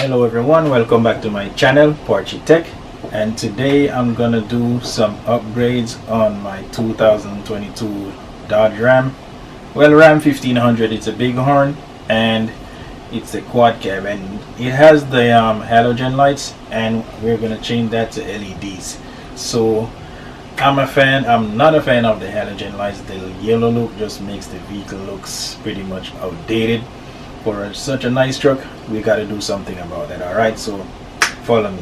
Hello everyone, welcome back to my channel Porchy Tech, and today I'm gonna do some upgrades on my 2022 Dodge Ram. Well, Ram 1500, it's a big horn and it's a quad cab, and it has the halogen lights, and we're gonna change that to LEDs. So I'm not a fan of the halogen lights. The yellow look just makes the vehicle looks pretty much outdated. For such a nice truck, we got to do something about that. All right, so follow me.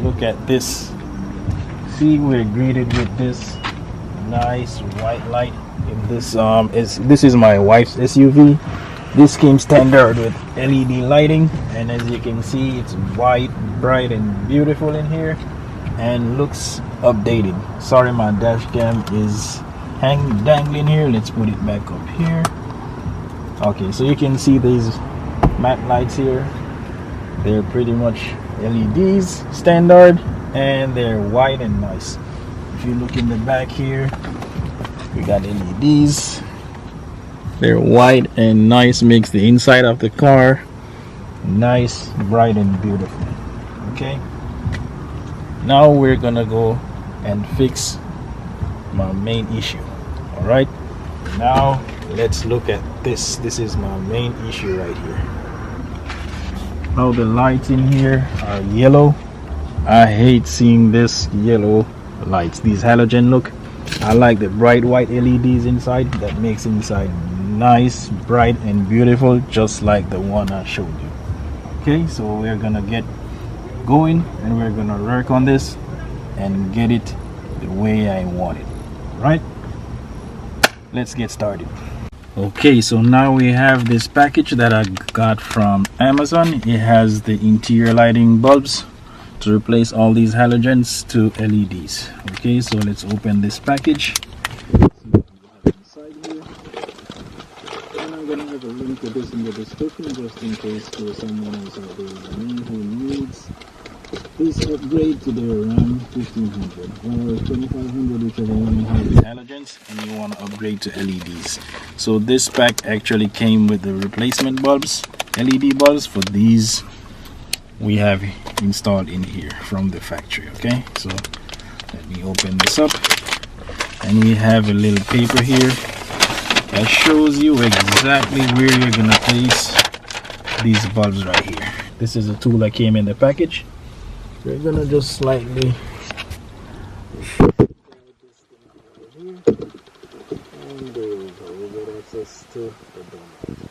Look at this. See, we're greeted with this nice white light. In this is my wife's SUV. This came standard with LED lighting, and as you can see, it's white, bright, and beautiful in here, and looks updated. Sorry, my dash cam is dangling here. Let's put it back up here. Okay, so you can see these matte lights here. They're pretty much LEDs standard, and they're white and nice. If you look in the back here, we got LEDs. They're white and nice, makes the inside of the car nice, bright, and beautiful. Okay, now we're gonna go and fix my main issue. All right, now let's look at this. This is my main issue right here. Now the lights in here are yellow. I hate seeing this yellow lights, these halogen look. I like the bright white LEDs inside. That makes inside nice, bright, and beautiful, just like the one I showed you. Okay, so we're gonna get going and we're gonna work on this and get it the way I want it. Right, let's get started. Okay, so now we have this package that I got from Amazon. It has the interior lighting bulbs to replace all these halogens to LEDs. Okay, so let's open this package. I'm gonna have a link to this in the description, just in case there's someone else out there like me who needs this upgrade to their Ram 1500 or 2500, whichever one has the halogens and you want to upgrade to LEDs. So this pack actually came with the replacement bulbs, LED bulbs for these we have installed in here from the factory. Okay, so let me open this up, and we have a little paper here that shows you exactly where you're gonna place these bulbs right here. This is a tool that came in the package. We're gonna just slightly slide this thing out here, and there we go. We get access to the donut.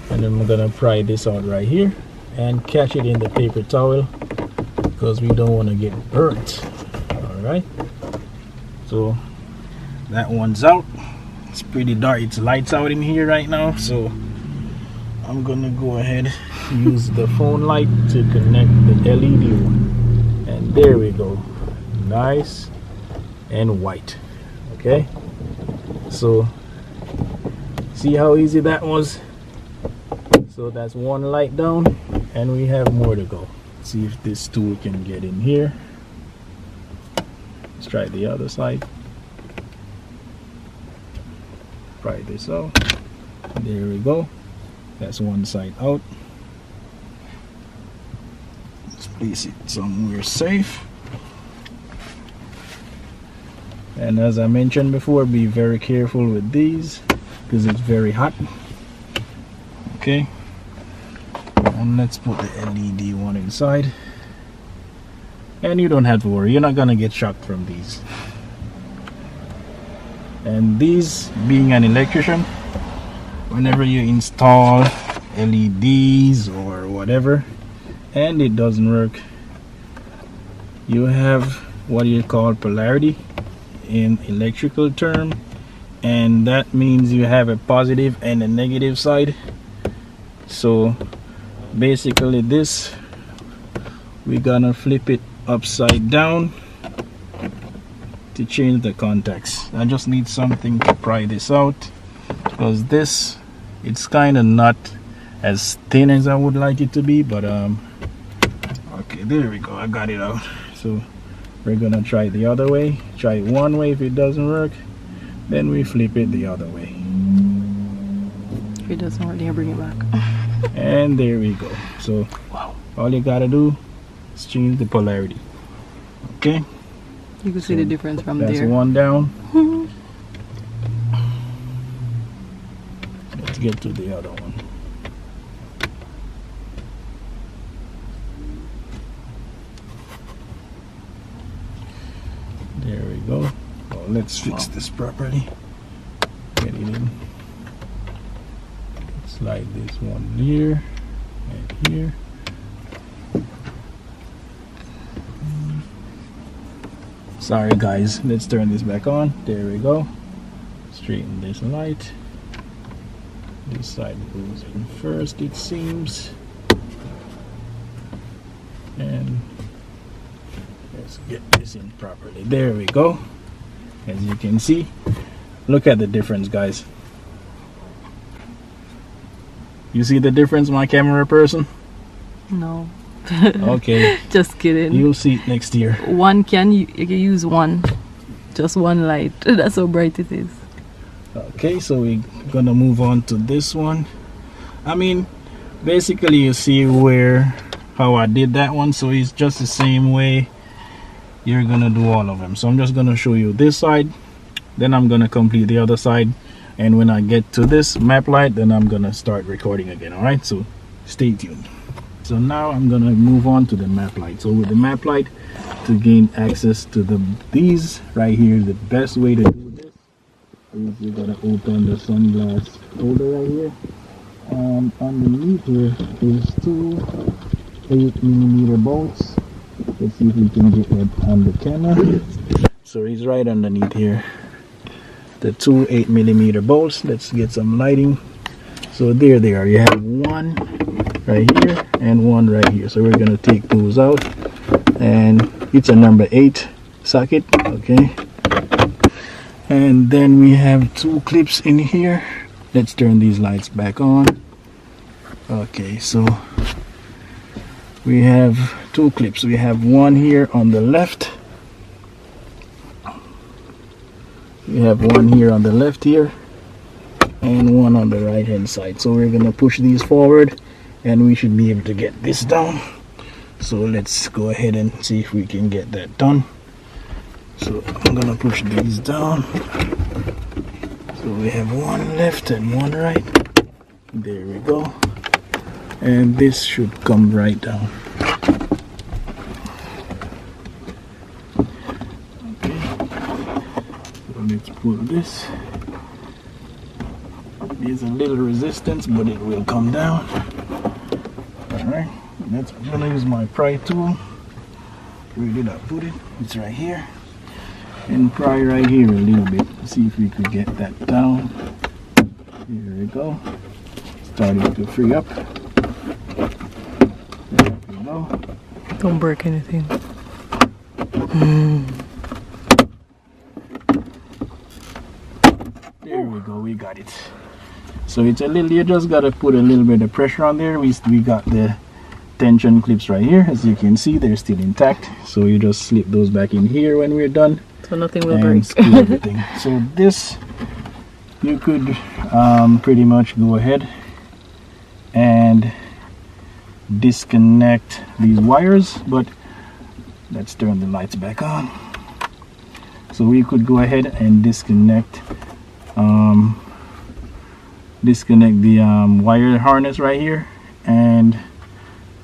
And then we're gonna pry this out right here and catch it in the paper towel because we don't want to get burnt. All right, so that one's out. It's pretty dark, it's lights out in here right now, so I'm gonna go ahead and use the phone light to connect the LED one, and there we go, nice and white. Okay, so see how easy that was? So that's one light down, and we have more to go. See if this tool can get in here. Let's try the other side. Try this out. There we go. That's one side out. Let's place it somewhere safe. And as I mentioned before, be very careful with these because it's very hot. Okay, and let's put the LED one inside, and you don't have to worry, you're not gonna get shocked from these. And these, being an electrician, whenever you install LEDs or whatever and it doesn't work, you have what you call polarity in electrical term, and that means you have a positive and a negative side. So basically this, we're gonna flip it upside down to change the contacts. I just need something to pry this out because this, it's kind of not as thin as I would like it to be, but okay, there we go, I got it out. So we're gonna try it the other way. Try it one way. If it doesn't work, then we flip it the other way. If it doesn't work, then you bring it back. And there we go. So Wow. all you gotta do is change the polarity. Okay, You can see the difference from that's there. one down. Let's get to the other one. There we go. Well, let's fix this properly. Get it in. Slide this one here and here. Sorry guys, let's turn this back on. There we go. Straighten this light. This side goes in first, it seems. And let's get this in properly. There we go. As you can see, look at the difference, guys. You see the difference, my camera person? No. Okay. Just kidding. You'll see it next year. One can you can use one, just one light. That's how bright it is. Okay, so we're gonna move on to this one. I mean, basically you see how I did that one, so it's just the same way you're gonna do all of them. So I'm just gonna show you this side, then I'm gonna complete the other side, and when I get to this map light, then I'm gonna start recording again. All right, so stay tuned. So now I'm gonna move on to the map light. So with the map light, to gain access to these right here, the best way to do this is you gotta open the sunglass holder right here. Underneath here is two 8mm bolts. Let's see if we can get it on the camera. So he's right underneath here. The two 8mm bolts. Let's get some lighting. So there they are. You have one right here and one right here. So we're gonna take those out, and it's a number 8 socket. Okay. And then we have two clips in here. Let's turn these lights back on. Okay, so we have two clips. We have one here on the left. We have one here on the left here, and one on the right hand side. So we're gonna push these forward, and we should be able to get this down. So let's go ahead and see if we can get that done. So I'm gonna push these down. So we have one left and one right. There we go. And this should come right down. Okay. So let's pull this. There's a little resistance, but it will come down. Alright. I'm gonna use my pry tool. Where did I put it? It's right here. And pry right here a little bit. See if we could get that down. Here we go. Starting to free up. There we go. Don't break anything. There we go. We got it. So it's a little. You just gotta put a little bit of pressure on there. We got the tension clips right here. As you can see, they're still intact. So you just slip those back in here when we're done. So nothing will And break. screw everything. So this, you could pretty much go ahead and disconnect these wires, but let's turn the lights back on. So we could go ahead and disconnect the wire harness right here and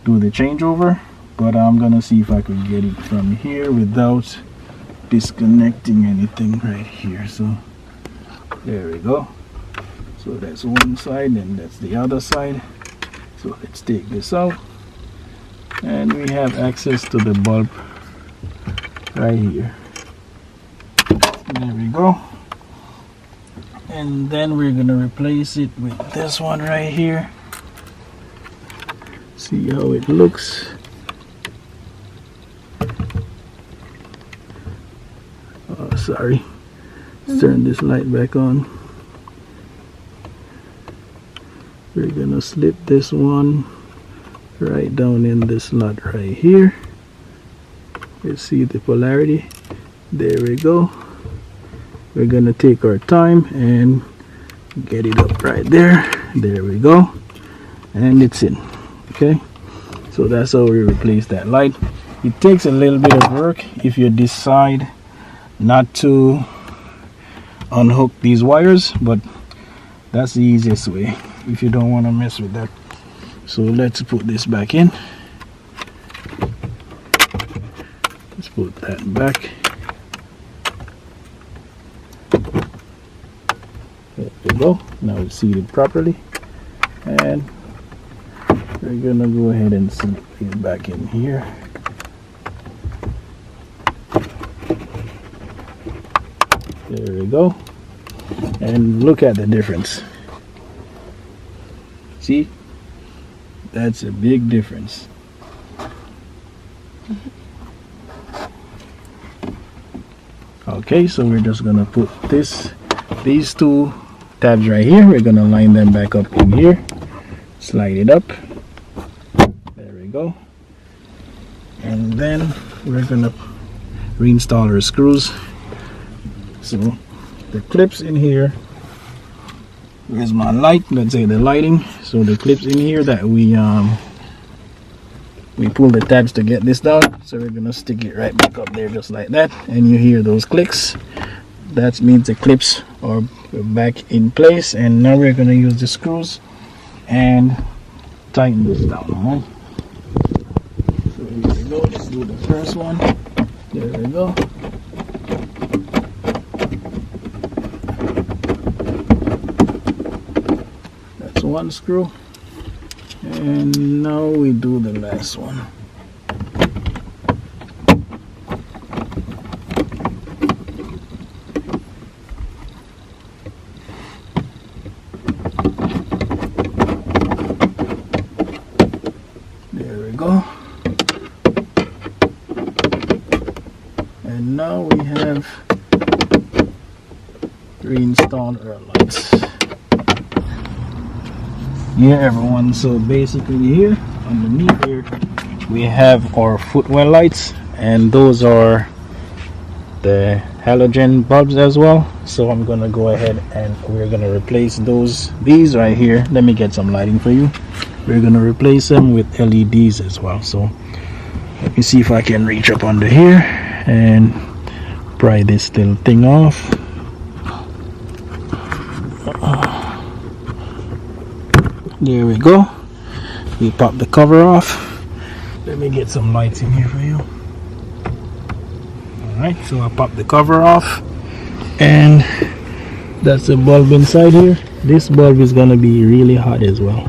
do the changeover, but I'm gonna see if I could get it from here without disconnecting anything right here. So there we go. So that's one side and that's the other side. So let's take this out, and we have access to the bulb right here. There we go. And then we're gonna replace it with this one right here. See how it looks. Oh, sorry. Let's turn this light back on. We're gonna slip this one right down in this slot right here. Let's see the polarity. There we go. We're gonna take our time and get it up right there. There we go. And it's in. Okay, so that's how we replace that light. It takes a little bit of work if you decide not to unhook these wires, but that's the easiest way if you don't want to mess with that. So let's put this back in. Let's put that back. There we go. Now it's seated properly, and we're gonna go ahead and seat it back in here. There we go. And look at the difference. See? That's a big difference. Okay, so we're just gonna put these two tabs right here. We're gonna line them back up in here. Slide it up. There we go. And then we're gonna reinstall our screws. So the clips in here, here's my light, let's say the lighting. So the clips in here that we pull the tabs to get this down. So we're gonna stick it right back up there just like that, and you hear those clicks. That means the clips are back in place, and now we're gonna use the screws and tighten this down. Alright, so here we go. Let's do the first one. There we go. One screw, and now we do the last one. There we go. And now we have reinstalled our lights. Yeah, everyone, so basically here underneath here we have our Footwell lights, and those are the halogen bulbs as well. So I'm gonna go ahead and we're gonna replace these right here. Let me get some lighting for you. We're gonna replace them with LEDs as well. So let me see if I can reach up under here and pry this little thing off. There we go. We pop the cover off. Let me get some lights in here for you. Alright, so I pop the cover off, and that's the bulb inside here. This bulb is gonna be really hot as well.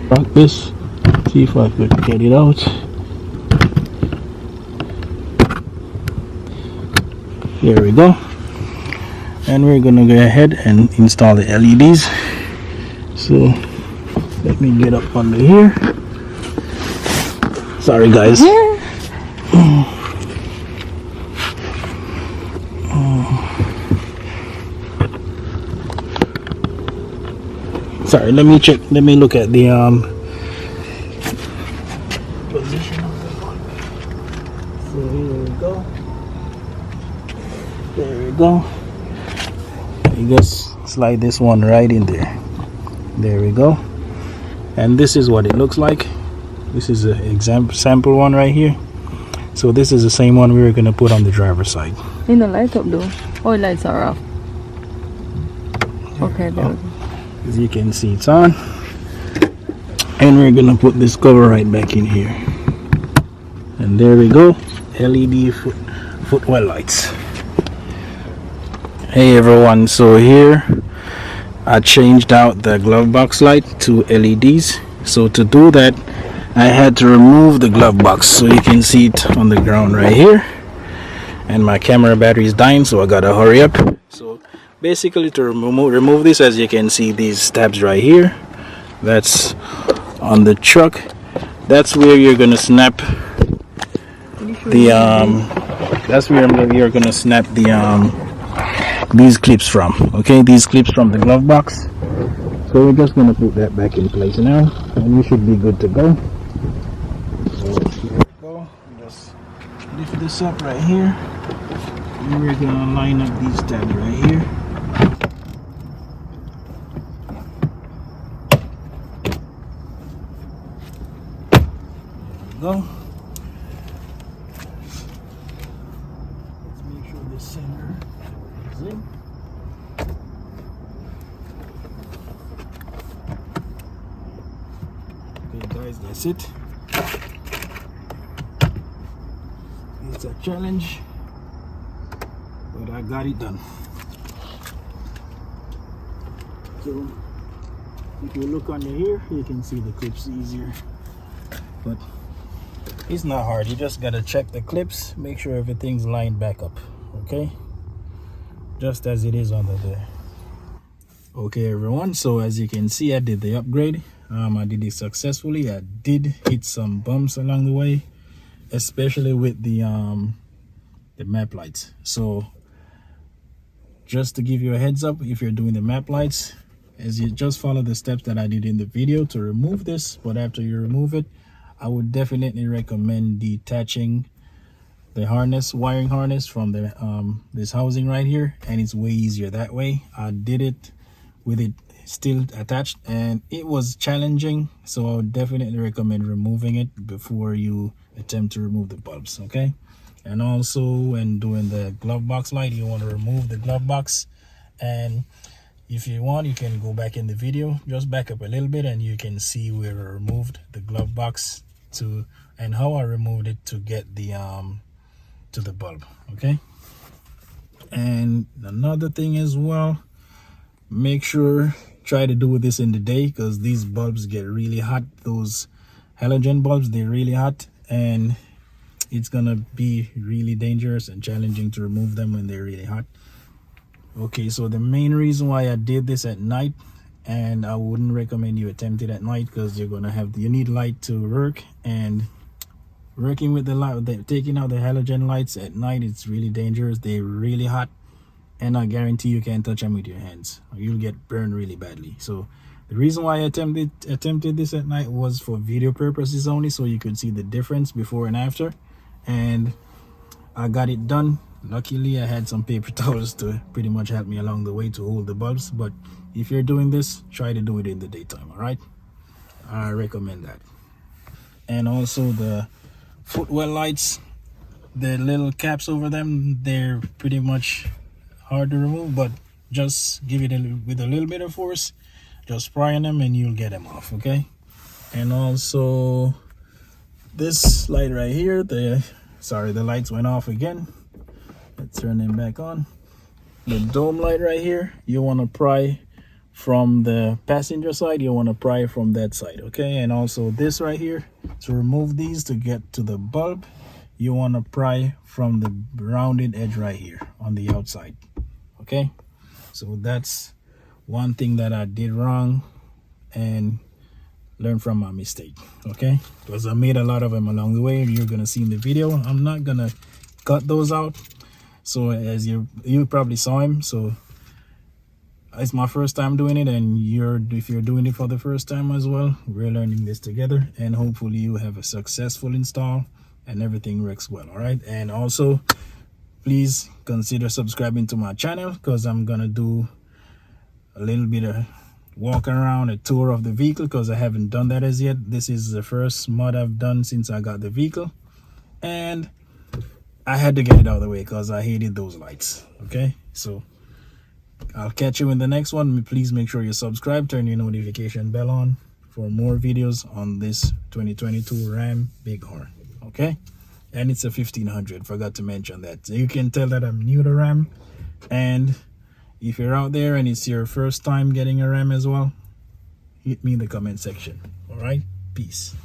Rock this, see if I could get it out. There we go. And we're gonna go ahead and install the LEDs. So let me get up under here. Sorry guys. Sorry, let me check, let me look at the position of the bulb. So here we go. There we go. You just slide this one right in there. There we go. And this is what it looks like. This is an sample one right here. So this is the same one we were going to put on the driver's side. In the light up though. All lights are off. Okay, there we go. As you can see, it's on. And we're going to put this cover right back in here. And there we go. LED Footwell lights. Hey everyone, so here I changed out the glove box light to LEDs. So to do that, I had to remove the glove box, so you can see it on the ground right here. And my camera battery is dying, so I gotta hurry up. So basically to remove this, as you can see, these tabs right here, that's on the truck. That's where you're gonna snap the that's where you're gonna snap the these clips from. Okay, these clips from the glove box. So we're just gonna put that back in place now, and we should be good to go. So here we go. Just lift this up right here, and we're gonna line up these tabs right here. There we go. Let's make sure the center is in. Okay guys, that's it. It's a challenge, but I got it done. So if you look under here, you can see the clips easier, but it's not hard. You just gotta check the clips, make sure everything's lined back up, okay, just as it is under there. Okay everyone, so as you can see, I did the upgrade. I did it successfully. I did hit some bumps along the way, especially with the map lights. So just to give you a heads up, if you're doing the map lights, as you just follow the steps that I did in the video to remove this, but after you remove it, I would definitely recommend detaching the harness, wiring harness from the this housing right here, and it's way easier that way. I did it with it still attached, and it was challenging, so I would definitely recommend removing it before you attempt to remove the bulbs, okay? And also when doing the glove box light, you want to remove the glove box, and if you want, you can go back in the video, just back up a little bit, and you can see where I removed the glove box to, and how I removed it to get the to the bulb, okay? And another thing as well, make sure, try to do this in the day, because these bulbs get really hot. Those halogen bulbs, they're really hot, and it's gonna be really dangerous and challenging to remove them when they're really hot. Okay, so the main reason why I did this at night, and I wouldn't recommend you attempt it at night, because you're gonna have, you need light to work, and working with the light, taking out the halogen lights at night, it's really dangerous. They're really hot, and I guarantee you can't touch them with your hands, or you'll get burned really badly. So the reason why I attempted this at night was for video purposes only, so you could see the difference before and after, and I got it done. Luckily I had some paper towels to pretty much help me along the way to hold the bulbs. But if you're doing this, try to do it in the daytime, all right? I recommend that. And also the Footwell lights, the little caps over them, they're pretty much hard to remove, but just give it with a little bit of force, just pry on them and you'll get them off, okay? And also this light right here, the lights went off again. Let's turn them back on. The dome light right here, you want to pry from the passenger side, you want to pry from that side, okay? And also this right here, to remove these to get to the bulb, you want to pry from the rounded edge right here on the outside, okay? So that's one thing that I did wrong, and learn from my mistake, okay? Because I made a lot of them along the way, and you're gonna see in the video. I'm not gonna cut those out, so as you probably saw him. So it's my first time doing it, and if you're doing it for the first time as well, we're learning this together, and hopefully you have a successful install and everything works well, all right? And also please consider subscribing to my channel, because I'm gonna do a little bit of walk around, a tour of the vehicle, because I haven't done that as yet. This is the first mod I've done since I got the vehicle, and I had to get it out of the way because I hated those lights, okay? So I'll catch you in the next one. Please make sure you subscribe, turn your notification bell on for more videos on this 2022 Ram Bighorn, okay? And it's a 1500, forgot to mention that. So you can tell that I'm new to Ram, and if you're out there and it's your first time getting a Ram as well, hit me in the comment section, all right? Peace.